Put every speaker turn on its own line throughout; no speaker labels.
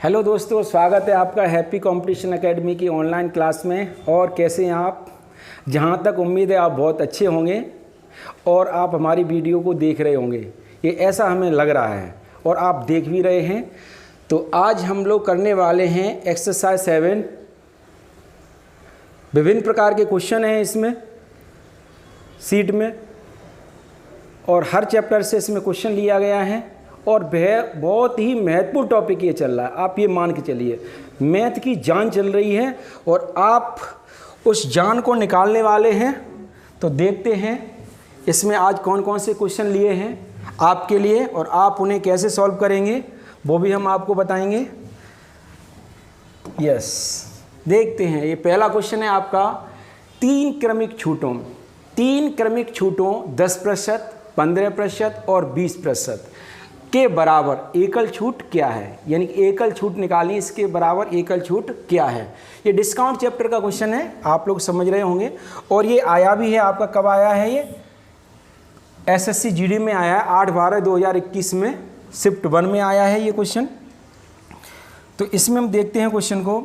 Hello दोस्तों, स्वागत है आपका हैप्पी कंपटीशन एकेडमी की ऑनलाइन क्लास में। और कैसे हैं आप? जहां तक उम्मीद है आप बहुत अच्छे होंगे और आप हमारी वीडियो को देख रहे होंगे, ये ऐसा हमें लग रहा है और आप देख भी रहे हैं। तो आज हम लोग करने वाले हैं एक्सरसाइज 7। विभिन्न प्रकार के क्वेश्चन हैं इसमें सीट में, और हर चैप्टर से इसमें क्वेश्चन लिया गया है और वह बहुत ही महत्वपूर्ण टॉपिक ये चल रहा है। आप ये मान के चलिए, मैथ की जान चल रही है और आप उस जान को निकालने वाले हैं। तो देखते हैं इसमें आज कौन कौन से क्वेश्चन लिए हैं आपके लिए और आप उन्हें कैसे सॉल्व करेंगे वो भी हम आपको बताएंगे। यस, देखते हैं। ये पहला क्वेश्चन है आपका, 3 क्रमिक छूटों 10%, 15% और 20% के बराबर एकल छूट क्या है। यानी कि एकल छूट निकालिए, इसके बराबर एकल छूट क्या है। ये डिस्काउंट चैप्टर का क्वेश्चन है, आप लोग समझ रहे होंगे। और ये आया भी है आपका, कब आया है? ये एसएससी जीडी में आया है 8/12/2021 में, शिफ्ट 1 में आया है ये क्वेश्चन। तो इसमें हम देखते हैं क्वेश्चन को।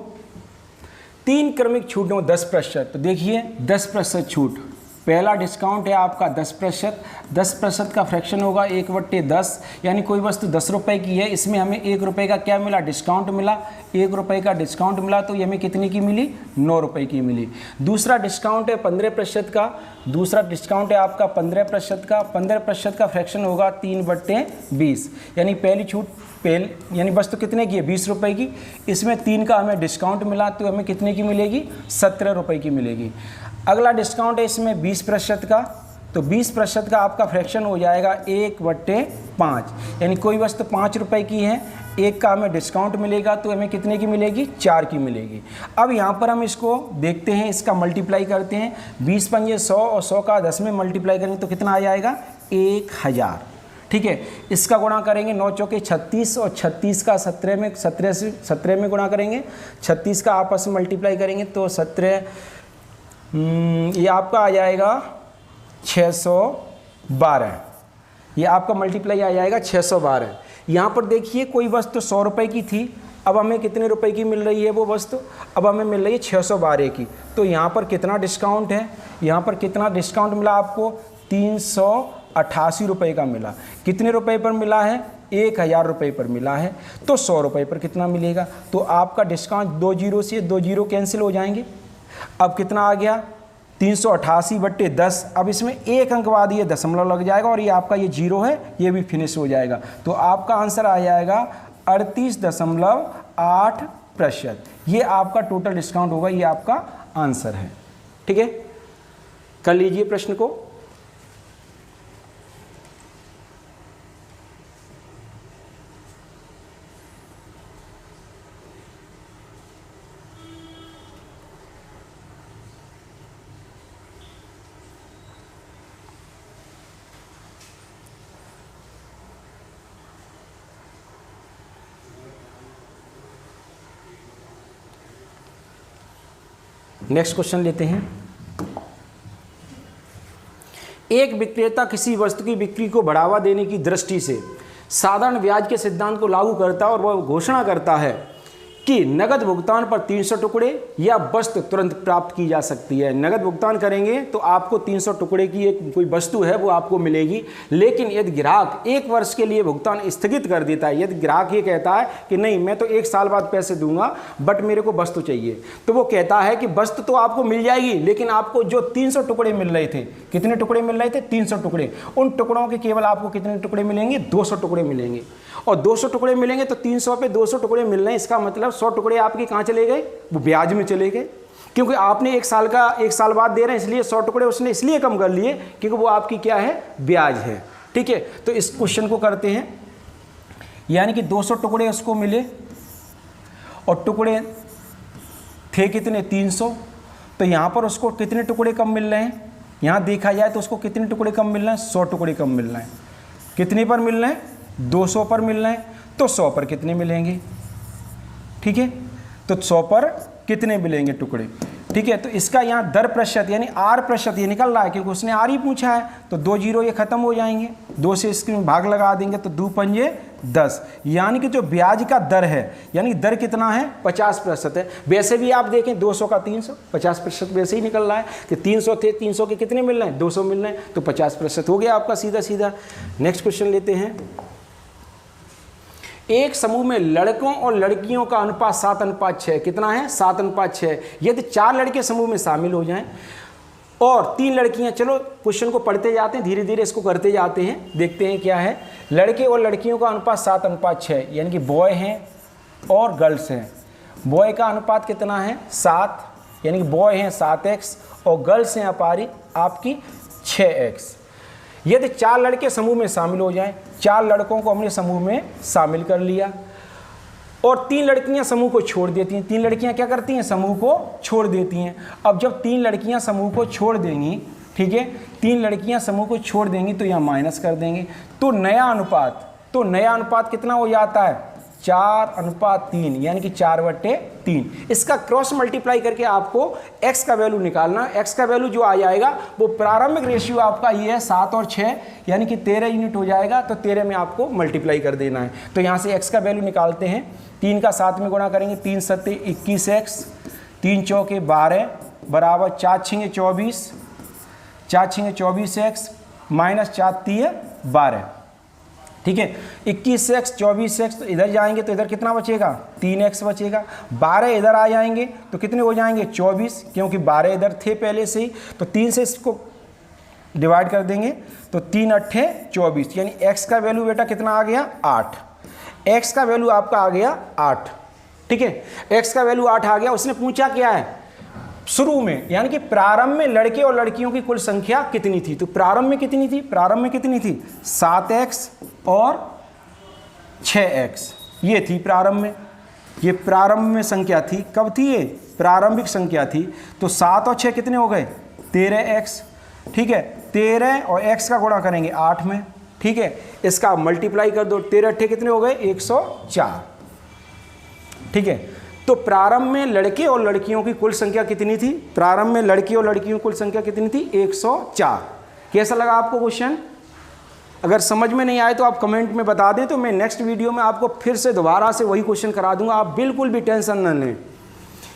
3 क्रमिक छूटों 10%। तो देखिए 10% छूट, पहला डिस्काउंट है आपका 10%। 10% का फ्रैक्शन होगा 1/10, यानी कोई वस्तु 10 रुपये की है, इसमें हमें 1 रुपये का क्या मिला? डिस्काउंट मिला। 1 रुपये का डिस्काउंट मिला तो ये हमें कितनी की मिली? 9 रुपये की मिली। दूसरा डिस्काउंट है 15% का। दूसरा डिस्काउंट है आपका 15% का। 15% का फ्रैक्शन होगा 3/20, यानी पहली छूट यानी वस्तु कितने की है? 20 रुपये की। इसमें 3 का हमें डिस्काउंट मिला तो हमें कितने की मिलेगी? 17 रुपये की मिलेगी। अगला डिस्काउंट है इसमें 20% का। तो 20% का आपका फ्रैक्शन हो जाएगा 1/5, यानी कोई वस्तु 5 रुपये की है, 1 का हमें डिस्काउंट मिलेगा तो हमें कितने की मिलेगी? 4 की मिलेगी। अब यहाँ पर हम इसको देखते हैं, इसका मल्टीप्लाई करते हैं। 20 पंजे 100 और 100 का 10 में मल्टीप्लाई करेंगे तो कितना आ जाएगा? 1000। ठीक है, इसका गुणा करेंगे 9 चौके 36 और 36 का 17 में गुणा करेंगे। 36 का आपस में मल्टीप्लाई करेंगे तो 17 ये आपका आ जाएगा 612। ये आपका मल्टीप्लाई आ जाएगा 612। यहाँ पर देखिए कोई वस्तु 100 रुपये की थी, अब हमें कितने रुपए की मिल रही है वो वस्तु? अब हमें मिल रही है 612 की। तो यहाँ पर कितना डिस्काउंट है? यहाँ पर कितना डिस्काउंट मिला आपको? 388 रुपये का मिला। कितने रुपए पर मिला है? 1000 रुपये पर मिला है। तो 100 रुपये पर कितना मिलेगा? तो आपका डिस्काउंट 2 जीरो से 2 जीरो कैंसिल हो जाएंगे। अब कितना आ गया? 388/10। अब इसमें 1 अंक बाद ये दशमलव लग जाएगा और ये आपका ये जीरो है, ये भी फिनिश हो जाएगा। तो आपका आंसर आ जाएगा 38.8%। ये आपका टोटल डिस्काउंट होगा, ये आपका आंसर है। ठीक है, कर लीजिए प्रश्न को। नेक्स्ट क्वेश्चन लेते हैं। एक विक्रेता किसी वस्तु की बिक्री को बढ़ावा देने की दृष्टि से साधारण ब्याज के सिद्धांत को लागू करता है और वह घोषणा करता है कि नगद भुगतान पर 300 टुकड़े या वस्तु तुरंत प्राप्त की जा सकती है। नगद भुगतान करेंगे तो आपको 300 टुकड़े की एक कोई वस्तु है वो आपको मिलेगी। लेकिन यदि ग्राहक 1 वर्ष के लिए भुगतान स्थगित कर देता है, यदि ग्राहक ये कहता है कि नहीं मैं तो 1 साल बाद पैसे दूंगा बट मेरे को वस्तु चाहिए, तो वो कहता है कि वस्तु तो आपको मिल जाएगी लेकिन आपको जो 300 टुकड़े मिल रहे थे, कितने टुकड़े मिल रहे थे? 300 टुकड़े। उन टुकड़ों के केवल आपको कितने टुकड़े मिलेंगे? 200 टुकड़े मिलेंगे। और 200 टुकड़े मिलेंगे तो 300 पे 200 टुकड़े मिल रहे हैं, इसका मतलब 100 टुकड़े आपके कहाँ चले गए? वो ब्याज में चले गए, क्योंकि आपने 1 साल का 1 साल बाद दे रहे हैं, इसलिए 100 टुकड़े उसने इसलिए कम कर लिए क्योंकि वो आपकी क्या है? ब्याज है। ठीक है, तो इस क्वेश्चन को करते हैं। यानी कि 200 टुकड़े उसको मिले और टुकड़े थे कितने? 300। तो यहाँ पर उसको कितने टुकड़े कम मिल रहे हैं? यहाँ देखा जाए तो उसको कितने टुकड़े कम मिल रहे हैं? 100 टुकड़े कम मिल रहे हैं। कितने पर मिल रहे हैं? 200 पर मिल रहे हैं। तो 100 पर कितने मिलेंगे? ठीक है, तो 100 पर कितने मिलेंगे टुकड़े? ठीक है, तो इसका यहाँ दर प्रतिशत यानी आर प्रतिशत ये निकल रहा है क्योंकि उसने आर ही पूछा है। तो 2 जीरो ये खत्म हो जाएंगे, 2 से इसके भाग लगा देंगे तो 2 पंजे 10, यानी कि जो ब्याज का दर है, यानी दर कितना है 50% है। वैसे भी आप देखें 200 का 300, 50% वैसे ही निकल रहा है कि 300 थे, 300 के कितने मिल रहे हैं, 200 मिल रहे हैं, तो 50% हो गया आपका सीधा सीधा। नेक्स्ट क्वेश्चन लेते हैं। एक समूह में लड़कों और लड़कियों का अनुपात 7:6, कितना है 7:6। यदि 4 लड़के समूह में शामिल हो जाएं और 3 लड़कियां, चलो क्वेश्चन को पढ़ते जाते हैं, धीरे धीरे इसको करते जाते हैं, देखते हैं क्या है। लड़के और लड़कियों का अनुपात 7:6, यानी कि बॉय हैं और गर्ल्स हैं। बॉय का अनुपात कितना है 7, यानी कि बॉय हैं 7x और गर्ल्स हैं आपकी 6x। यदि 4 लड़के समूह में शामिल हो जाएं, 4 लड़कों को हमने समूह में शामिल कर लिया और 3 लड़कियां समूह को छोड़ देती हैं। 3 लड़कियां क्या करती हैं, समूह को छोड़ देती हैं। अब जब 3 लड़कियां समूह को छोड़ देंगी, ठीक है, 3 लड़कियां समूह को छोड़ देंगी तो यहाँ माइनस कर देंगे, तो नया अनुपात कितना हो जाता है 4:3, यानी कि 4/3। इसका क्रॉस मल्टीप्लाई करके आपको x का वैल्यू निकालना। x का वैल्यू जो आ जाएगा वो प्रारंभिक रेशियो आपका ये है 7 और 6, यानी कि 13 यूनिट हो जाएगा, तो 13 में आपको मल्टीप्लाई कर देना है। तो यहाँ से x का वैल्यू निकालते हैं। 3 का 7 में गुणा करेंगे, 3 7 21x, 3 चौके 12 बराबर 4 6 24, 4 6 24x माइनस 4 3 12, ठीक है। 21x 24x, तो इधर जाएंगे तो इधर कितना बचेगा 3x बचेगा। 12 इधर आ जाएंगे तो कितने हो जाएंगे 24, क्योंकि 12 इधर थे पहले से ही, तो 3 से इसको डिवाइड कर देंगे तो 3 8 24, यानी x का वैल्यू बेटा कितना आ गया 8। x का वैल्यू आपका आ गया 8, ठीक है। x का वैल्यू 8 आ गया। उसने पूछा क्या है शुरू में, यानी कि प्रारंभ में लड़के और लड़कियों की कुल संख्या कितनी थी। तो प्रारंभ में कितनी थी 7x और 6x, ये थी प्रारंभ में, ये प्रारंभ में संख्या थी। कब थी ये, प्रारंभिक संख्या थी। तो 7 और 6 कितने हो गए 13x, ठीक है। 13 और x का गुणा करेंगे 8 में, ठीक है। इसका मल्टीप्लाई कर दो, 13 8 कितने हो गए 104, ठीक है। तो प्रारंभ में लड़के और लड़कियों की कुल संख्या कितनी थी, प्रारंभ में लड़के और लड़कियों की कुल संख्या कितनी थी 104। कैसा लगा आपको क्वेश्चन? अगर समझ में नहीं आए तो आप कमेंट में बता दें, तो मैं नेक्स्ट वीडियो में आपको फिर से दोबारा से वही क्वेश्चन करा दूंगा। आप बिल्कुल भी टेंशन न लें,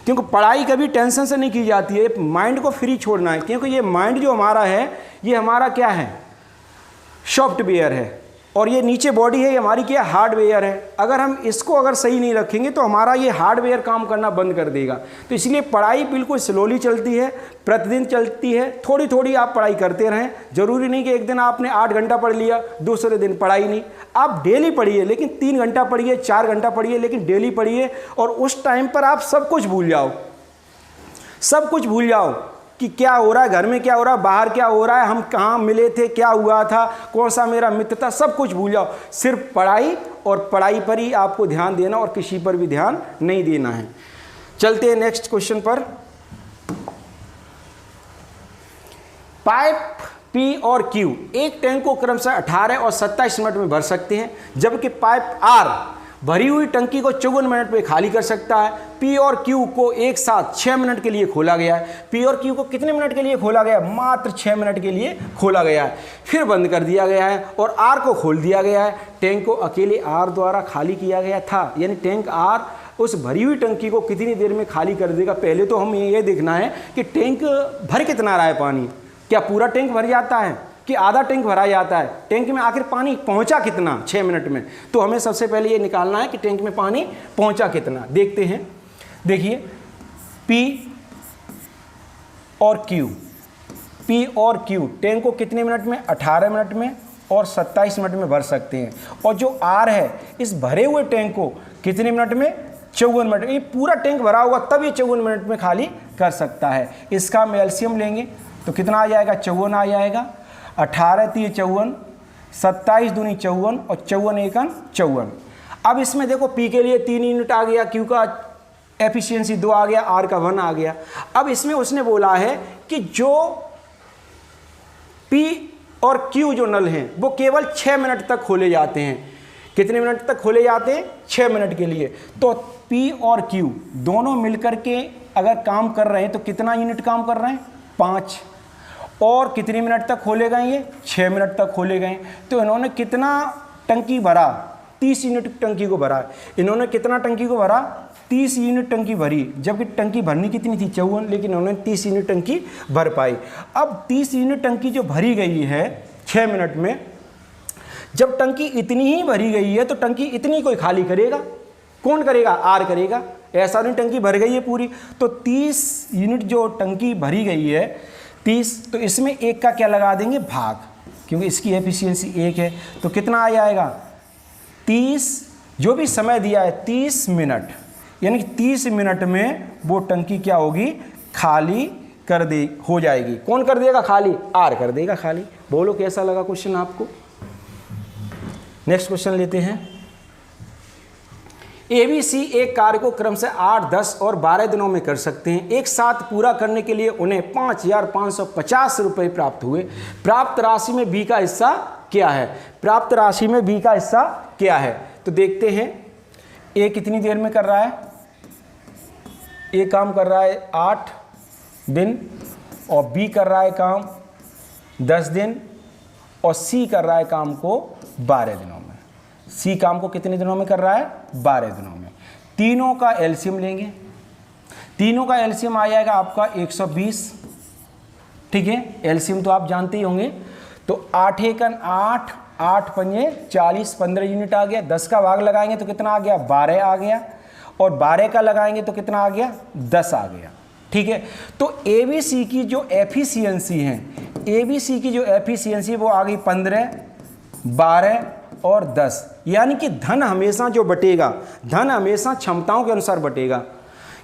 क्योंकि पढ़ाई कभी टेंशन से नहीं की जाती है, माइंड को फ्री छोड़ना है। क्योंकि ये माइंड जो हमारा है, ये हमारा क्या है सॉफ्टवेयर है, और ये नीचे बॉडी है, ये हमारी क्या हार्डवेयर है। अगर हम इसको अगर सही नहीं रखेंगे तो हमारा ये हार्डवेयर काम करना बंद कर देगा। तो इसलिए पढ़ाई बिल्कुल स्लोली चलती है, प्रतिदिन चलती है, थोड़ी थोड़ी आप पढ़ाई करते रहें। जरूरी नहीं कि एक दिन आपने 8 घंटा पढ़ लिया, दूसरे दिन पढ़ाई नहीं। आप डेली पढ़िए, लेकिन 3 घंटा पढ़िए, 4 घंटा पढ़िए, लेकिन डेली पढ़िए। और उस टाइम पर आप सब कुछ भूल जाओ, सब कुछ भूल जाओ कि क्या हो रहा है, घर में क्या हो रहा है, बाहर क्या हो रहा है, हम कहाँ मिले थे, क्या हुआ था, कौन सा मेरा मित्र था, सब कुछ भूल जाओ। सिर्फ पढ़ाई और पढ़ाई पर ही आपको ध्यान देना और किसी पर भी ध्यान नहीं देना है। चलते हैं नेक्स्ट क्वेश्चन पर। पाइप P और Q एक टैंक को क्रमशः 18 और 27 मिनट में भर सकते हैं, जबकि पाइप R भरी हुई टंकी को 54 मिनट में खाली कर सकता है। P और Q को एक साथ 6 मिनट के लिए खोला गया है। P और Q को कितने मिनट के लिए खोला गया है? मात्र 6 मिनट के लिए खोला गया है, फिर बंद कर दिया गया है और R को खोल दिया गया है। टैंक को अकेले R द्वारा खाली किया गया था, यानी टैंक R उस भरी हुई टंकी को कितनी देर में खाली कर देगा। पहले तो हमें ये देखना है कि टैंक भर कितना रहा है पानी, क्या पूरा टैंक भर जाता है कि आधा टैंक भरा जाता है, टैंक में आखिर पानी पहुंचा कितना 6 मिनट में। तो हमें सबसे पहले ये निकालना है कि टैंक में पानी पहुंचा कितना। देखते हैं, देखिए P और Q टैंक को कितने मिनट में 18 मिनट में और 27 मिनट में भर सकते हैं। और जो R है इस भरे हुए टैंक को कितने मिनट में 54 मिनट। ये पूरा टैंक भरा हुआ तब ये 54 मिनट में खाली कर सकता है। इसका हम एलसीएम लेंगे तो कितना आ जाएगा 54 आ जाएगा। 18 3 54, 27 दूनी 54 और 54 एकन 54। अब इसमें देखो P के लिए 3 यूनिट आ गया, Q का एफिशिएंसी 2 आ गया, R का 1 आ गया। अब इसमें उसने बोला है कि जो P और Q जो नल हैं वो केवल 6 मिनट तक खोले जाते हैं। कितने मिनट तक खोले जाते हैं? 6 मिनट के लिए। तो P और Q दोनों मिलकर के अगर काम कर रहे हैं तो कितना यूनिट काम कर रहे हैं? 5। और कितने मिनट तक खोले गए? ये 6 मिनट तक खोले गए। तो इन्होंने कितना टंकी भरा? 30 यूनिट टंकी को भरा। इन्होंने कितना टंकी को भरा? 30 यूनिट टंकी भरी, जबकि टंकी भरनी कितनी थी? 54, लेकिन उन्होंने 30 यूनिट टंकी भर पाई। अब 30 यूनिट टंकी जो भरी गई है 6 मिनट में, जब टंकी इतनी ही भरी गई है तो टंकी इतनी कोई खाली करेगा? कौन करेगा? आर करेगा। ऐसा नहीं टंकी भर गई है पूरी, तो 30 यूनिट जो टंकी भरी गई है 30, तो इसमें 1 का क्या लगा देंगे? भाग, क्योंकि इसकी एफिशिएंसी 1 है। तो कितना आ जाएगा? 30, जो भी समय दिया है 30 मिनट, यानी कि 30 मिनट में वो टंकी क्या होगी? खाली कर दे हो जाएगी। कौन कर देगा खाली? आर कर देगा खाली। बोलो कैसा लगा क्वेश्चन आपको? नेक्स्ट क्वेश्चन लेते हैं। ABC एक कार्य को क्रम से 8, 10 और 12 दिनों में कर सकते हैं। एक साथ पूरा करने के लिए उन्हें 5,550 रुपये प्राप्त हुए। प्राप्त राशि में B का हिस्सा क्या है? प्राप्त राशि में B का हिस्सा क्या है? तो देखते हैं A कितनी देर में कर रहा है? A काम कर रहा है 8 दिन और B कर रहा है काम 10 दिन और C कर रहा है काम को 12 दिनों में। C काम को कितने दिनों में कर रहा है? 12 दिनों में। तीनों का एलसीएम लेंगे। तीनों का एलसीएम आ जाएगा आपका 120, ठीक है। एलसीएम तो आप जानते ही होंगे। तो 8 एकन 8, 8 पंजे 40, 15 यूनिट आ गया। 10 का भाग लगाएंगे तो कितना आ गया? 12 आ गया। और 12 का लगाएंगे तो कितना आ गया? 10 आ गया, ठीक है। तो ABC की जो एफिशिएंसी है, ABC की जो एफिशिएंसी वो आ गई 15, 12 और 10। यानी कि धन हमेशा जो बटेगा, धन हमेशा क्षमताओं के अनुसार बटेगा।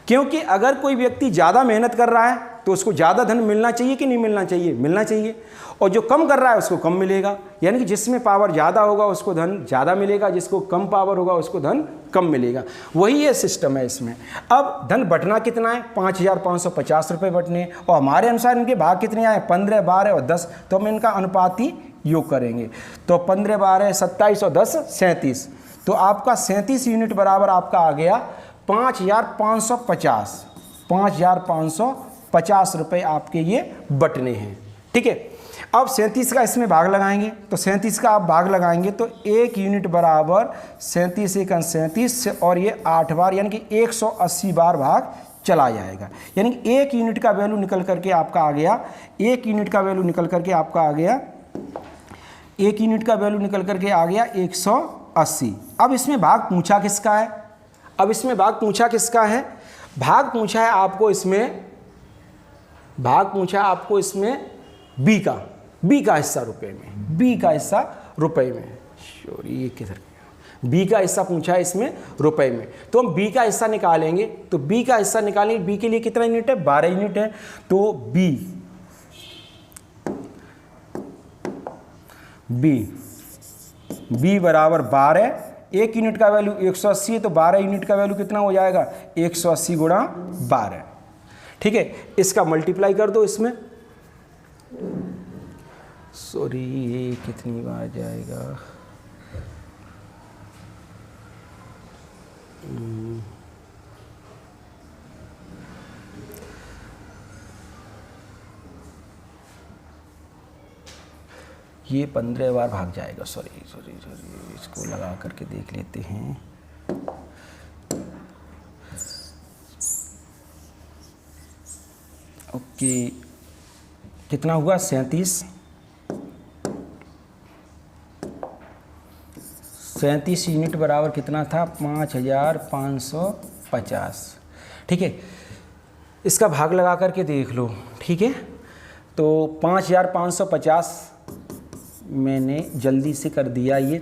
क्योंकि अगर कोई व्यक्ति ज़्यादा मेहनत कर रहा है तो उसको ज़्यादा धन मिलना चाहिए कि नहीं मिलना चाहिए? मिलना चाहिए। और जो कम कर रहा है उसको कम मिलेगा। यानी कि जिसमें पावर ज़्यादा होगा उसको धन ज़्यादा मिलेगा, जिसको कम पावर होगा उसको धन कम मिलेगा। वही ये सिस्टम है इसमें। अब धन बटना कितना है? 5,550 रुपये बटने, और हमारे अनुसार इनके भाग कितने आए? 15, 12 और 10। तो हम इनका अनुपाती योग करेंगे। तो 15, 12, 27 और 10 37। तो आपका 37 यूनिट बराबर आपका आ गया 5,550। 5,550 रुपये आपके ये बटने हैं, ठीक है। अब 37 का इसमें भाग लगाएंगे। तो 37 का आप भाग लगाएंगे तो 1 यूनिट बराबर 37 एकन 37 और ये 8 बार, यानी कि 180 बार भाग चला जाएगा। यानी कि 1 यूनिट का वैल्यू निकल करके आपका आ गया, 1 यूनिट का वैल्यू निकल करके आपका आ गया, 1 यूनिट का वैल्यू निकल करके आ गया 180। अब इसमें भाग पूछा किसका है? अब इसमें भाग पूछा किसका है? भाग पूछा है आपको इसमें, भाग पूछा आपको इसमें B का, B का हिस्सा रुपए में, B का हिस्सा रुपए में। सॉरी ये किधर गया? B का हिस्सा पूछा है इसमें रुपए में। तो हम B का हिस्सा निकालेंगे। तो B का हिस्सा निकालेंगे। B के लिए कितना यूनिट है? 12 यूनिट है। तो B बराबर 12। 1 यूनिट का वैल्यू 180 है तो 12 यूनिट का वैल्यू कितना हो जाएगा? 180 गुणा 12, ठीक है। इसका मल्टीप्लाई कर दो इसमें। सॉरी ये कितनी बार जाएगा? ये 15 बार भाग जाएगा। सॉरी इसको लगा करके देख लेते हैं। ओके, कितना हुआ? 37 यूनिट बराबर कितना था? 5,550, ठीक है। इसका भाग लगा करके देख लो, ठीक है। तो 5,550 मैंने जल्दी से कर दिया ये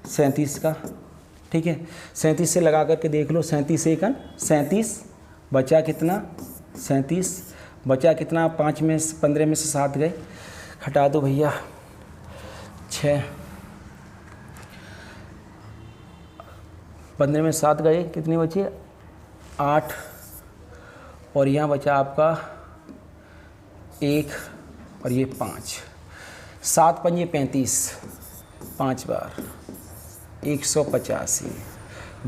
37 का, ठीक है। 37 से लगा करके देख लो। 37 एकन 37 बचा कितना? 37 बचा कितना? 5 में 15 में से 7 गए, हटा दो भैया। 6 15 में 7 गए, कितने बचे? 8। और यहाँ बचा आपका 1 और ये 5। 7 पंजे 35, 5 बार 185,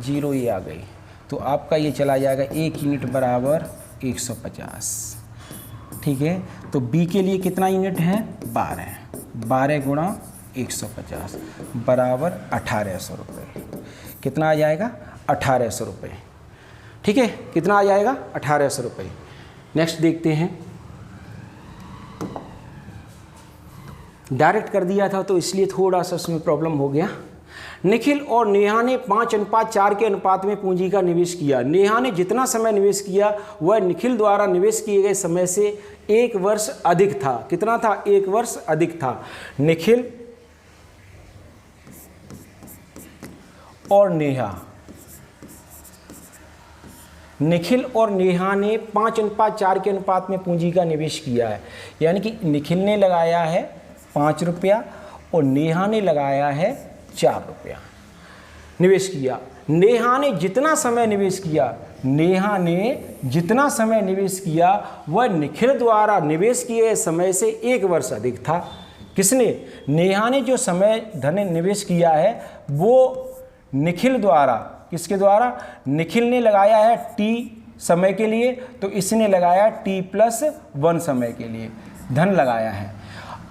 0 ये आ गई। तो आपका ये चला जाएगा 1 यूनिट बराबर 150, ठीक है। तो B के लिए कितना यूनिट है? 12। 12 गुणा 150 बराबर 1800 रुपये। कितना आ जाएगा? 1800 रुपये। ठीक है, कितना आ जाएगा? 1800 रुपये। नेक्स्ट देखते हैं। डायरेक्ट कर दिया था तो इसलिए थोड़ा सा उसमें प्रॉब्लम हो गया। निखिल और नेहा ने 5:4 के अनुपात में पूंजी का निवेश किया। नेहा ने जितना समय निवेश किया वह निखिल द्वारा निवेश किए गए समय से 1 वर्ष अधिक था। कितना था? 1 वर्ष अधिक था। निखिल और नेहा ने 5:4 के अनुपात में पूंजी का निवेश किया है। यानी कि निखिल ने लगाया है 5 रुपया और नेहा ने लगाया है 4 रुपया निवेश किया। नेहा ने जितना समय निवेश किया वह निखिल द्वारा निवेश किए समय से 1 वर्ष अधिक था। किसने? नेहा ने जो समय धन निवेश किया है वो निखिल द्वारा, किसके द्वारा? निखिल ने लगाया है T समय के लिए, तो इसने लगाया T+1 समय के लिए धन लगाया है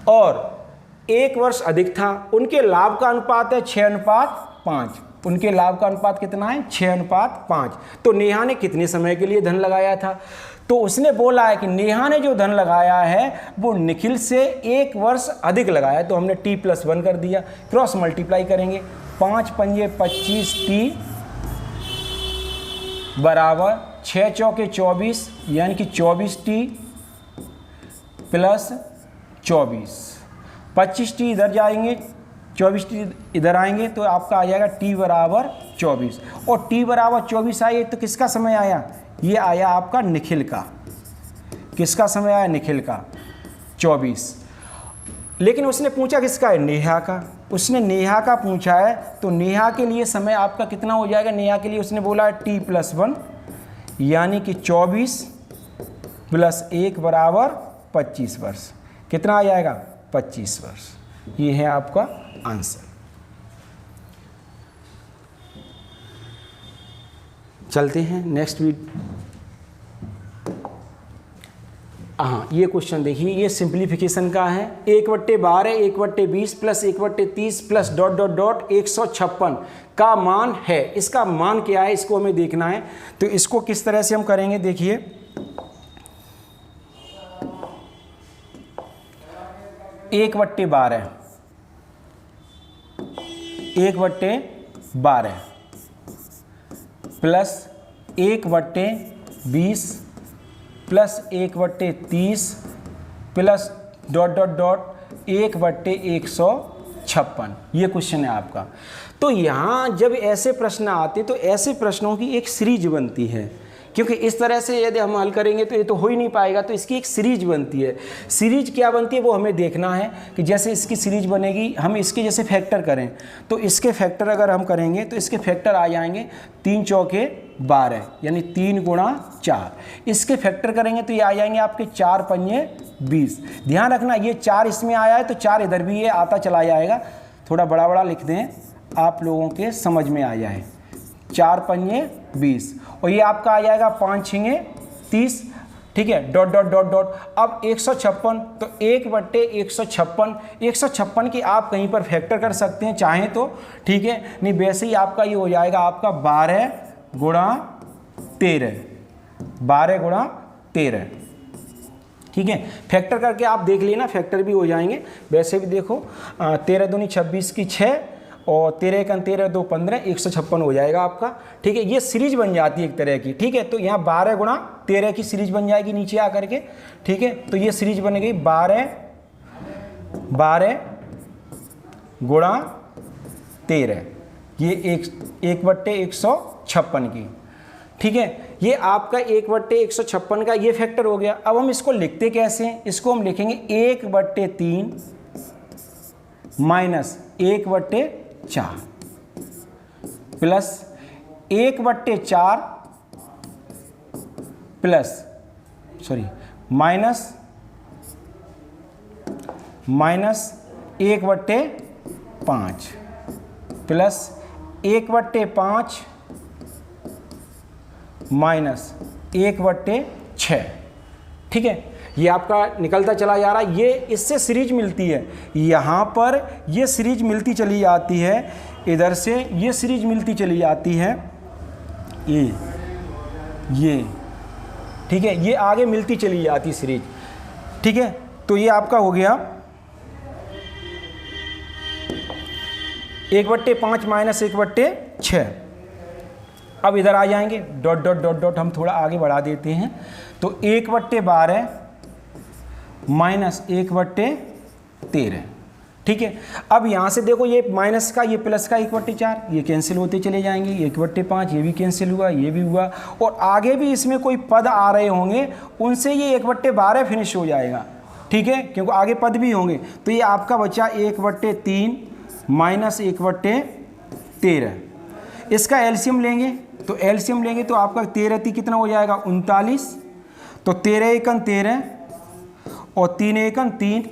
और 1 वर्ष अधिक था। उनके लाभ का अनुपात है 6:5। उनके लाभ का अनुपात कितना है? 6:5। तो नेहा ने कितने समय के लिए धन लगाया था? तो उसने बोला है कि नेहा ने जो धन लगाया है वो निखिल से 1 वर्ष अधिक लगाया है, तो हमने T+1 कर दिया। क्रॉस मल्टीप्लाई करेंगे, 5×5 = 25T बराबर 6×4 = 24, यानी कि 24T + 24। 25T इधर जाएंगे, 24T इधर आएंगे, तो आपका आ जाएगा T बराबर 24। और T बराबर 24 आए तो किसका समय आया? ये आया आपका निखिल का। किसका समय आया? निखिल का 24। लेकिन उसने पूछा किसका है? नेहा का। उसने नेहा का पूछा है, तो नेहा के लिए समय आपका कितना हो जाएगा? नेहा के लिए उसने बोला है T+1, यानी कि 24 + 1 बराबर 25 वर्ष। कितना आ जाएगा? 25 वर्ष। ये है आपका आंसर। चलते हैं नेक्स्ट हाँ, ये क्वेश्चन देखिए, ये सिंप्लीफिकेशन का है। 1/12 1/20 + 1/30 + ... 156 का मान है। इसका मान क्या है इसको हमें देखना है। तो इसको किस तरह से हम करेंगे देखिए। एक बट्टे बारह प्लस 1/20 प्लस 1/30 प्लस ... 1/156। ये क्वेश्चन है आपका। तो यहाँ जब ऐसे प्रश्न आते तो ऐसे प्रश्नों की एक सीरीज बनती है, क्योंकि इस तरह से यदि हम हल करेंगे तो ये तो हो ही नहीं पाएगा। तो इसकी एक सीरीज बनती है। सीरीज क्या बनती है वो हमें देखना है कि जैसे इसकी सीरीज बनेगी, हम इसके जैसे फैक्टर करें तो इसके फैक्टर अगर हम करेंगे तो इसके फैक्टर आ जाएंगे 3 चौके 12, यानी 3 × 4। इसके फैक्टर करेंगे तो ये आ जाएंगे आपके 4 पंजे 20। ध्यान रखना ये 4 इसमें आया है तो 4 इधर भी ये आता चला जाएगा। थोड़ा बड़ा बड़ा लिख दें, आप लोगों के समझ में आ जाए। 4 पंजे 20 और ये आपका आ जाएगा 5 × 30। ठीक है, ... अब 156, तो 1/156 156 की आप कहीं पर फैक्टर कर सकते हैं चाहें तो। ठीक है, नहीं वैसे ही आपका ये हो जाएगा आपका 12 × 13 12 × 13। ठीक है, फैक्टर करके आप देख लेना, फैक्टर भी हो जाएंगे। वैसे भी देखो 13 दूनी 26 की 6 और 13 × 13 2 15 156 हो जाएगा आपका। ठीक है, ये सीरीज बन जाती है एक तरह की। ठीक है, तो यहाँ 12 × 13 की सीरीज बन जाएगी नीचे आकर के। ठीक है, तो ये सीरीज बन गई 12 × 13, ये 1/156 की। ठीक है, ये आपका 1/156 का ये फैक्टर हो गया। अब हम इसको लिखते कैसे हैं? इसको हम लिखेंगे 1/3 minus 1/4 plus 1/4 plus minus 1/5 plus 1/5 minus 1/6। ठीक है, ये आपका निकलता चला जा रहा है, ये इससे सीरीज मिलती है, यहाँ पर ये सीरीज मिलती चली जाती है, इधर से ये सीरीज मिलती चली जाती है, ये ठीक है, ये आगे मिलती चली जाती सीरीज, ठीक है। तो ये आपका हो गया 1/5 माइनस 1/6। अब इधर आ जाएंगे, डॉट डॉट डॉट डॉट हम थोड़ा आगे बढ़ा देते हैं, तो 1/12 माइनस 1/13, ठीक है। अब यहाँ से देखो ये माइनस का ये प्लस का 1/4, ये कैंसिल होते चले जाएंगे, 1/5 ये भी कैंसिल हुआ, ये भी हुआ, और आगे भी इसमें कोई पद आ रहे होंगे उनसे ये 1/12 फिनिश हो जाएगा, ठीक है, क्योंकि आगे पद भी होंगे। तो ये आपका बचा 1/3 माइनस 1/13। इसका एलसीएम लेंगे, तो एलसीएम लेंगे तो आपका 13 कितना हो जाएगा 39, तो 13 एकन 13 और 3 एकन 3,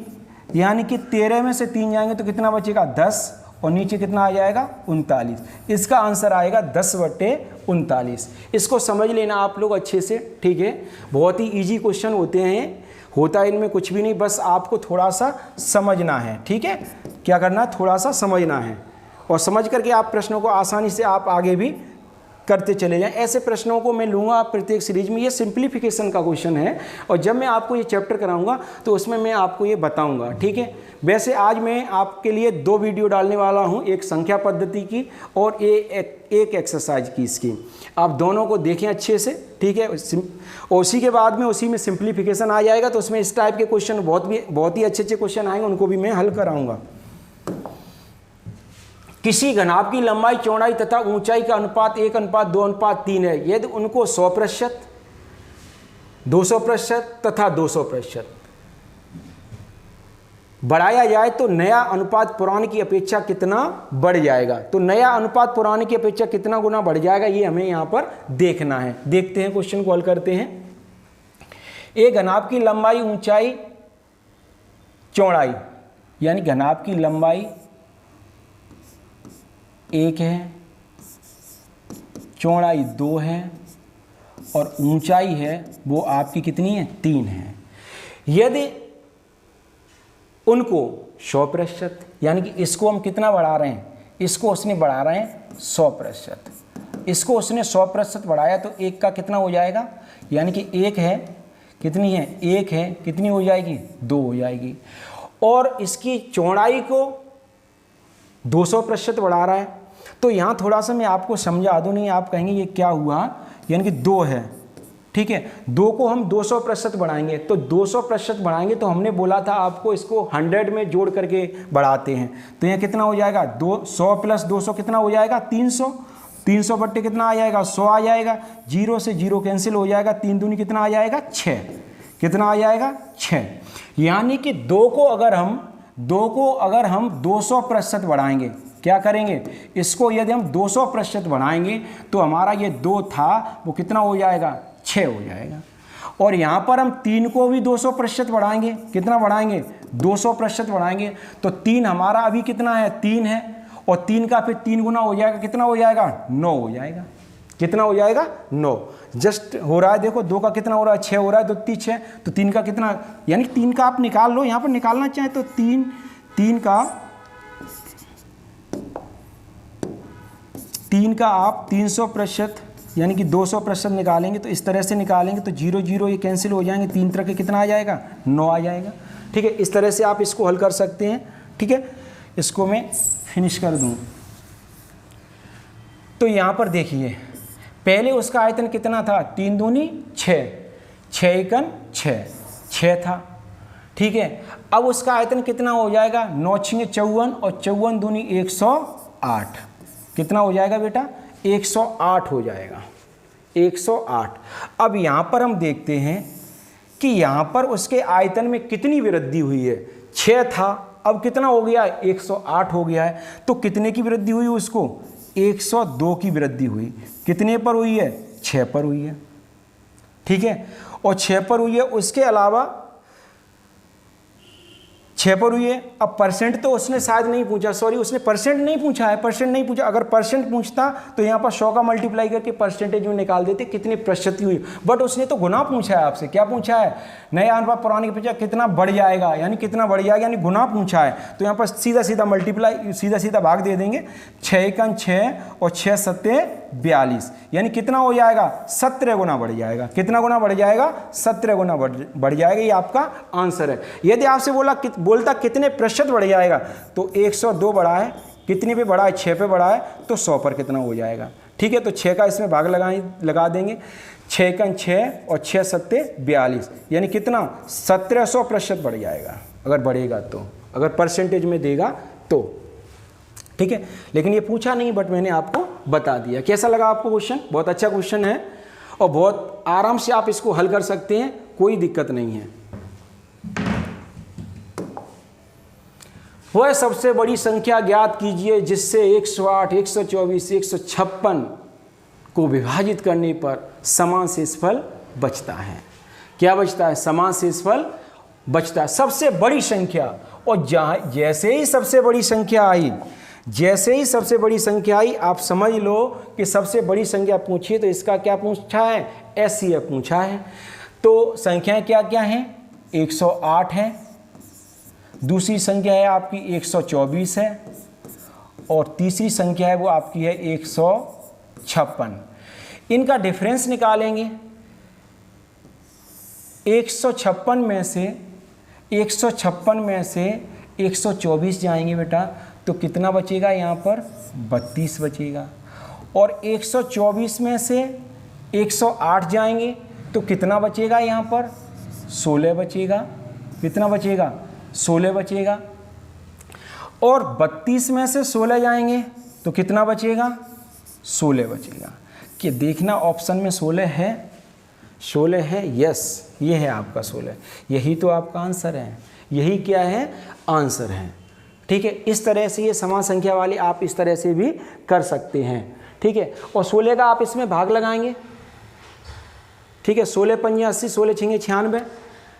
यानी कि 13 में से 3 जाएंगे तो कितना बचेगा 10, और नीचे कितना आ जाएगा 39। इसका आंसर आएगा 10/39। इसको समझ लेना आप लोग अच्छे से, ठीक है। बहुत ही इजी क्वेश्चन होते हैं, होता है इनमें कुछ भी नहीं, बस आपको थोड़ा सा समझना है, ठीक है। क्या करना है, थोड़ा सा समझना है, और समझ करके आप प्रश्नों को आसानी से आप आगे भी करते चले जाएं। ऐसे प्रश्नों को मैं लूँगा प्रत्येक सीरीज में, ये सिंप्लीफिकेशन का क्वेश्चन है, और जब मैं आपको ये चैप्टर कराऊंगा तो उसमें मैं आपको ये बताऊंगा, ठीक है। वैसे आज मैं आपके लिए 2 वीडियो डालने वाला हूँ, एक संख्या पद्धति की और एक एक्सरसाइज की इसकी। आप दोनों को देखें अच्छे से, ठीक है। और उसी के बाद में उसी में सिंप्लीफिकेशन आ जाएगा, तो उसमें इस टाइप के क्वेश्चन बहुत ही अच्छे क्वेश्चन आएंगे, उनको भी मैं हल कराऊँगा। किसी घनाभ की लंबाई, चौड़ाई तथा ऊंचाई का अनुपात 1:2:3 है, यदि उनको 100%, 200% तथा 200% बढ़ाया जाए तो नया अनुपात पुराने की अपेक्षा कितना बढ़ जाएगा। तो नया अनुपात पुराने की अपेक्षा कितना गुना बढ़ जाएगा, ये हमें यहाँ पर देखना है। देखते हैं, क्वेश्चन को हल करते हैं। एक घनाभ की लंबाई, ऊंचाई, चौड़ाई, यानी घनाभ की लंबाई 1 है, चौड़ाई 2 है, और ऊंचाई है वो आपकी कितनी है 3 है। यदि उनको 100%, यानी कि इसको हम कितना बढ़ा रहे हैं, इसको उसने बढ़ा रहे हैं 100%, इसको उसने 100% बढ़ाया तो 1 का कितना हो जाएगा, यानी कि 1 है, कितनी है 1 है, कितनी हो जाएगी 2 हो जाएगी। और इसकी चौड़ाई को 200% बढ़ा रहा है, तो यहाँ थोड़ा सा मैं आपको समझा दूँ, नहीं आप कहेंगे ये क्या हुआ, यानी कि 2 है, ठीक है। 2 को हम 200% बढ़ाएंगे, तो 200% बढ़ाएंगे तो हमने बोला था आपको इसको 100 में जोड़ करके बढ़ाते हैं, तो यहाँ कितना हो जाएगा 100 + 200 कितना हो जाएगा 300, 300 बट्टे कितना आ जाएगा 100 आ जाएगा, 0 से 0 कैंसिल हो जाएगा, 3 दूनी कितना आ जाएगा 6, कितना आ जाएगा 6। यानी कि 2 को अगर हम 200% बढ़ाएंगे, क्या करेंगे, इसको यदि हम 200% बढ़ाएंगे तो हमारा ये 2 था वो कितना हो जाएगा 6 हो जाएगा। और यहाँ पर हम 3 को भी 200% बढ़ाएंगे, कितना बढ़ाएंगे 200% बढ़ाएंगे, तो 3 हमारा अभी कितना है 3 है, और 3 का फिर 3 गुना हो जाएगा, कितना हो जाएगा 9 हो जाएगा, कितना हो जाएगा 9 जस्ट हो रहा है। देखो 2 का कितना हो रहा है 6 हो रहा है, 2 3 6, तो 3 का कितना, यानी 3 का आप निकाल लो, यहाँ पर निकालना चाहें तो 3 का आप 300% यानी कि 200% निकालेंगे, तो इस तरह से निकालेंगे तो 0 0 ये कैंसिल हो जाएंगे, 3 तरह के कितना आ जाएगा 9 आ जाएगा, ठीक है। इस तरह से आप इसको हल कर सकते हैं, ठीक है। इसको मैं फिनिश कर दूं, तो यहाँ पर देखिए पहले उसका आयतन कितना था 3 दूनी 6, 6 एकन 6 था, ठीक है। अब उसका आयतन कितना हो जाएगा 9 6 54, और 54 दूनी 108, कितना हो जाएगा बेटा 108 हो जाएगा, 108। अब यहाँ पर हम देखते हैं कि यहाँ पर उसके आयतन में कितनी वृद्धि हुई है, 6 था अब कितना हो गया 108 हो गया है, तो कितने की वृद्धि हुई उसको 102 की वृद्धि हुई, कितने पर हुई है 6 पर हुई है, ठीक है। और 6 पर हुई है, उसके अलावा 6 पर हुई है। अब परसेंट तो उसने शायद नहीं पूछा, सॉरी उसने परसेंट नहीं पूछा है, परसेंट नहीं पूछा। अगर परसेंट पूछता तो यहाँ पर 100 का मल्टीप्लाई करके परसेंटेज में निकाल देते कितनी प्रतिशत हुई, बट उसने तो गुना पूछा है आपसे। क्या पूछा है? नया अनुपात पुराने के पीछे कितना बढ़ जाएगा, यानी कितना बढ़ जाएगा, यानी गुना पूछा है। तो यहाँ पर सीधा सीधा मल्टीप्लाई, सीधा सीधा भाग दे देंगे। 6 एकम 6 और 6 सत्ते 42, यानी कितना हो जाएगा? 17 गुना बढ़ जाएगा। कितना गुना बढ़ जाएगा? 17 गुना बढ़ जाएगा। ये आपका आंसर है। यदि आपसे बोलता कितने प्रतिशत बढ़ जाएगा, तो 102 बढ़ा है, कितने पे बढ़ा है? 6 पे बढ़ा है, तो 100 पर कितना हो जाएगा? ठीक है, तो 6 का इसमें भाग लगा देंगे। 6 एकम 6 और 6 सत्ते 42, यानी कितना? 1700% बढ़ जाएगा, अगर बढ़ेगा तो, अगर परसेंटेज में देगा तो। ठीक है, लेकिन ये पूछा नहीं, बट मैंने आपको बता दिया। कैसा लगा आपको क्वेश्चन? बहुत अच्छा क्वेश्चन है और बहुत आराम से आप इसको हल कर सकते हैं, कोई दिक्कत नहीं है। वह सबसे बड़ी संख्या ज्ञात कीजिए जिससे 108, 124, 156 को विभाजित करने पर समान शेषफल बचता है। क्या बचता है? समान शेषफल बचता है। सबसे बड़ी संख्या, और जैसे ही सबसे बड़ी संख्या आई, जैसे ही सबसे बड़ी संख्या आई, आप समझ लो कि सबसे बड़ी संख्या पूछी, तो इसका क्या पूछा है? एचसीएफ पूछा है। तो संख्याएं क्या क्या हैं? 108 है, दूसरी संख्या है आपकी 124 है, और तीसरी संख्या है वो आपकी है 156। इनका डिफरेंस निकालेंगे। 156 में से 124 जाएंगे बेटा, तो कितना बचेगा? यहाँ पर 32 बचेगा। और 124 में से 108 जाएंगे तो कितना बचेगा? यहाँ पर 16 बचेगा। कितना बचेगा? 16 बचेगा। और 32 में से 16 जाएंगे तो कितना बचेगा? 16 बचेगा। कि देखना ऑप्शन में 16 है, 16 है, यस, ये है आपका 16। यही तो आपका आंसर है, यही क्या है? आंसर है। ठीक है, इस तरह से ये समान संख्या वाले आप इस तरह से भी कर सकते हैं। ठीक है, और 16 का आप इसमें भाग लगाएंगे। ठीक है, 16 पंजे 80, 16 छिंगे 96।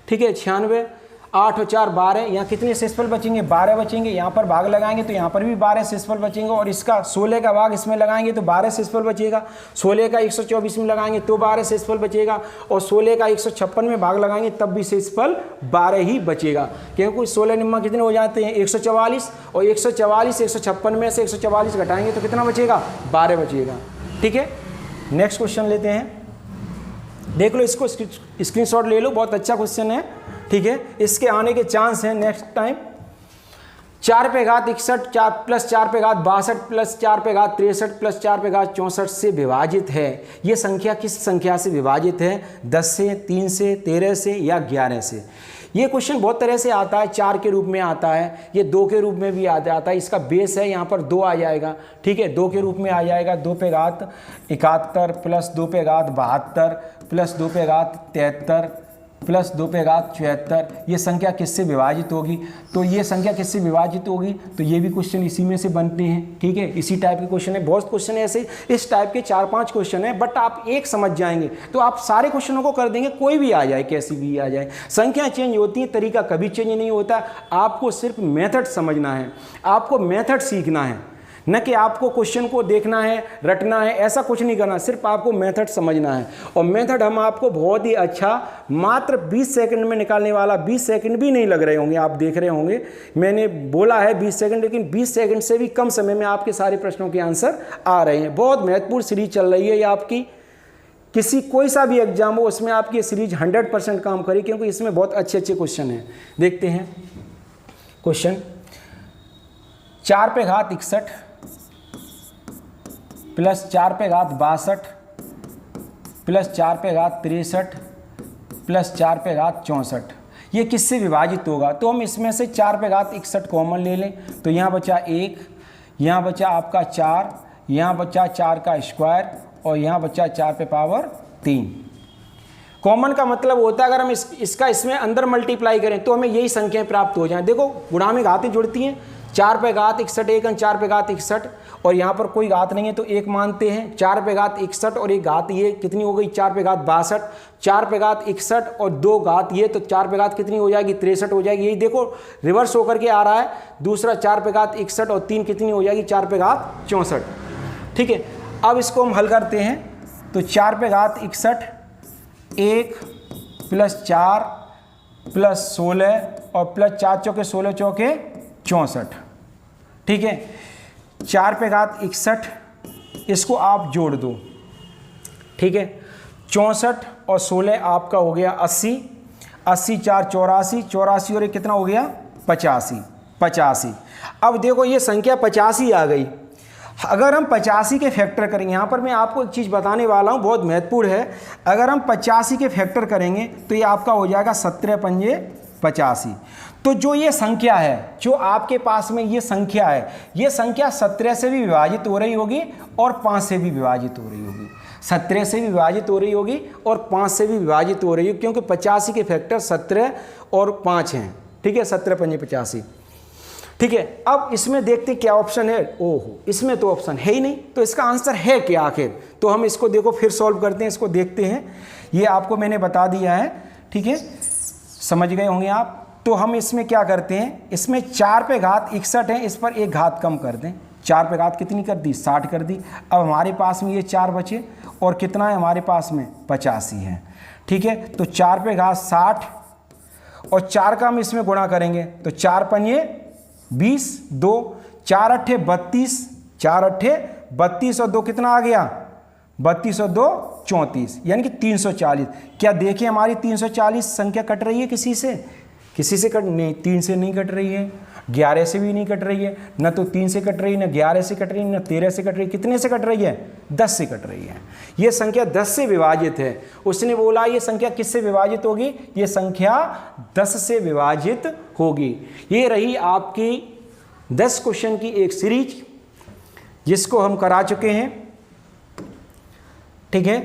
ठीक है, 96, 8 और 4 12, यहाँ कितने शेषफल बचेंगे? 12 बचेंगे। यहाँ पर भाग लगाएंगे तो यहाँ पर भी 12 शेषफल बचेंगे, और इसका 16 का भाग इसमें लगाएंगे तो 12 शेषफल बचेगा। 16 का 124 में लगाएंगे तो 12 शेषफल बचेगा, और 16 का 156 में भाग लगाएंगे तब भी शेषफल 12 ही बचेगा। क्योंकि 16 निम्मा कितने हो जाते हैं? 144, और 144 156 में से 144 घटाएंगे तो कितना बचेगा? 12 बचेगा। ठीक है, नेक्स्ट क्वेश्चन लेते हैं। देख लो, इसको स्क्रीनशॉट ले लो, बहुत अच्छा क्वेश्चन है। ठीक है, इसके आने के चांस हैं नेक्स्ट टाइम। 4 पे घात 61 4 प्लस 4 पे घात 62 प्लस 4 पे घात 63 प्लस 4 पे घात 64 से विभाजित है। ये संख्या किस संख्या से विभाजित है? 10 से, 3 से, 13 से या 11 से? ये क्वेश्चन बहुत तरह से आता है। 4 के रूप में आता है, ये 2 के रूप में भी आता है। इसका बेस है यहाँ पर 2 आ जाएगा। ठीक है, 2 के रूप में आ जाएगा। 2 पे घात 71 प्लस 2 पे घात 72 प्लस 2 पे घात 73 प्लस 2 पे घात 74। ये संख्या किससे विभाजित होगी? तो ये संख्या किससे विभाजित होगी? तो ये भी क्वेश्चन इसी में से बनते हैं। ठीक है, इसी टाइप के क्वेश्चन है। बहुत क्वेश्चन है ऐसे, इस टाइप के 4-5 क्वेश्चन है, बट आप एक समझ जाएंगे तो आप सारे क्वेश्चनों को कर देंगे, कोई भी आ जाए, कैसी भी आ जाए। संख्या चेंज होती है, तरीका कभी चेंज नहीं होता। आपको सिर्फ मेथड समझना है, आपको मेथड सीखना है, न कि आपको क्वेश्चन को देखना है, रटना है, ऐसा कुछ नहीं करना। सिर्फ आपको मेथड समझना है, और मेथड हम आपको बहुत ही अच्छा मात्र 20 सेकंड में निकालने वाला। 20 सेकंड भी नहीं लग रहे होंगे, आप देख रहे होंगे मैंने बोला है 20 सेकंड, लेकिन 20 सेकंड से भी कम समय में आपके सारे प्रश्नों के आंसर आ रहे हैं। बहुत महत्वपूर्ण सीरीज चल रही है ये आपकी। कोई सा भी एग्जाम हो उसमें आपकी ये सीरीज 100% काम करेगी, क्योंकि इसमें बहुत अच्छे अच्छे क्वेश्चन हैं। देखते हैं क्वेश्चन। 4 पे घात 61 प्लस 4 पे घात 62 प्लस 4 पे घात 63 प्लस 4 पे घात 64, ये किससे विभाजित होगा? तो हम इसमें से 4 पे घात 61 कॉमन ले लें, तो यहाँ बचा 1, यहाँ बचा आपका 4, यहाँ बचा 4 का स्क्वायर, और यहाँ बचा 4 पे पावर 3। कॉमन का मतलब होता है अगर हम इसका इसमें अंदर मल्टीप्लाई करें तो हमें यही संख्याएं प्राप्त हो जाएं। देखो गुणा में घातें जुड़ती हैं, 4 पे घात 61 1 अंक 4 पे घात 61 और यहाँ पर कोई घात नहीं है तो 1 मानते हैं। 4 पे घात 61 और एक घात ये कितनी हो गई 4 पे घात 62, 4 पे घात 61 और 2 घात ये तो 4 पे घात कितनी हो जाएगी 63 हो जाएगी। यही देखो रिवर्स होकर के आ रहा है। दूसरा 4 पे घात 61 और 3 कितनी हो जाएगी 4 पे घात 64। ठीक है, अब इसको हम हल करते हैं तो 4 पे घात 61 1 + 4 + 16 और प्लस 4 चौके 16 चौके 64। ठीक है, 4 पे घात 61 इसको आप जोड़ दो। ठीक है, 64 और 16 आपका हो गया 80, 80 4 84, 84 और एक कितना हो गया 85, 85। अब देखो ये संख्या 85 आ गई। अगर हम 85 के फैक्टर करेंगे, यहाँ पर मैं आपको एक चीज़ बताने वाला हूँ बहुत महत्वपूर्ण है। अगर हम 85 के फैक्टर करेंगे तो ये आपका हो जाएगा 17 पंजे 85। तो जो ये संख्या है, जो आपके पास में ये संख्या है, ये संख्या 17 से भी विभाजित हो रही होगी और 5 से भी विभाजित हो रही होगी। 17 से भी विभाजित हो रही होगी और 5 से भी विभाजित हो रही होगी, क्योंकि 85 के फैक्टर 17 और 5 हैं। ठीक है, 17 पंजे 85। ठीक है, अब इसमें देखते क्या ऑप्शन है। ओहो, इसमें तो ऑप्शन है ही नहीं, तो इसका आंसर है क्या आखिर। तो हम इसको देखो फिर सॉल्व करते हैं, इसको देखते हैं। ये आपको मैंने बता दिया है। ठीक है, समझ गए होंगे आप। तो हम इसमें क्या करते हैं, इसमें 4 पे घात 61 है, इस पर एक घात कम कर दें। 4 पे घात कितनी कर दी 60 कर दी। अब हमारे पास में ये 4 बचे और कितना है हमारे पास में 85 है। ठीक है, तो 4 पे घात 60 और 4 का हम इसमें गुणा करेंगे तो 4 पंजे 20, 2 4 अट्ठे 32, 4 अट्ठे 32 और 2 कितना आ गया 32 और 2 34, यानी कि 340। क्या देखिए हमारी 340 संख्या कट रही है किसी से, किसी से कट नहीं, 3 से नहीं कट रही है, 11 से भी नहीं कट रही है, न तो 3 से कट रही है, न 11 से कट रही है, न 13 से कट रही है। कितने से कट रही है 10 से कट रही है। ये संख्या 10 से विभाजित है। उसने बोला ये संख्या किससे विभाजित होगी, ये संख्या 10 से विभाजित होगी। ये रही आपकी 10 क्वेश्चन की एक सीरीज जिसको हम करा चुके हैं। ठीक है,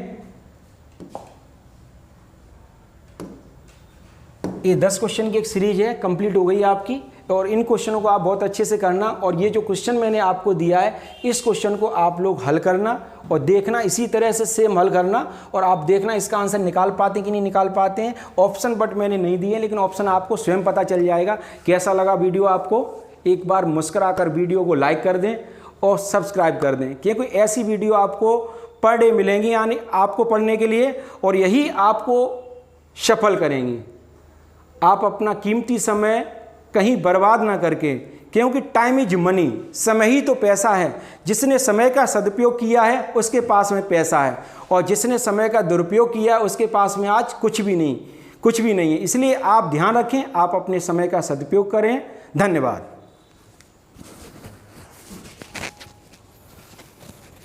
ये 10 क्वेश्चन की एक सीरीज है, कंप्लीट हो गई आपकी। और इन क्वेश्चनों को आप बहुत अच्छे से करना और ये जो क्वेश्चन मैंने आपको दिया है इस क्वेश्चन को आप लोग हल करना और देखना, इसी तरह से सेम हल करना और आप देखना इसका आंसर निकाल पाते हैं कि नहीं निकाल पाते हैं। ऑप्शन बट मैंने नहीं दिए, लेकिन ऑप्शन आपको स्वयं पता चल जाएगा। कैसा लगा वीडियो आपको, एक बार मुस्कुरा कर वीडियो को लाइक कर दें और सब्सक्राइब कर दें, क्योंकि ऐसी वीडियो आपको पर डे मिलेंगी, यानी आपको पढ़ने के लिए, और यही आपको सफल करेंगी। आप अपना कीमती समय कहीं बर्बाद ना करके, क्योंकि टाइम इज मनी, समय ही तो पैसा है। जिसने समय का सदुपयोग किया है उसके पास में पैसा है, और जिसने समय का दुरुपयोग किया है उसके पास में आज कुछ भी नहीं है। इसलिए आप ध्यान रखें, आप अपने समय का सदुपयोग करें। धन्यवाद।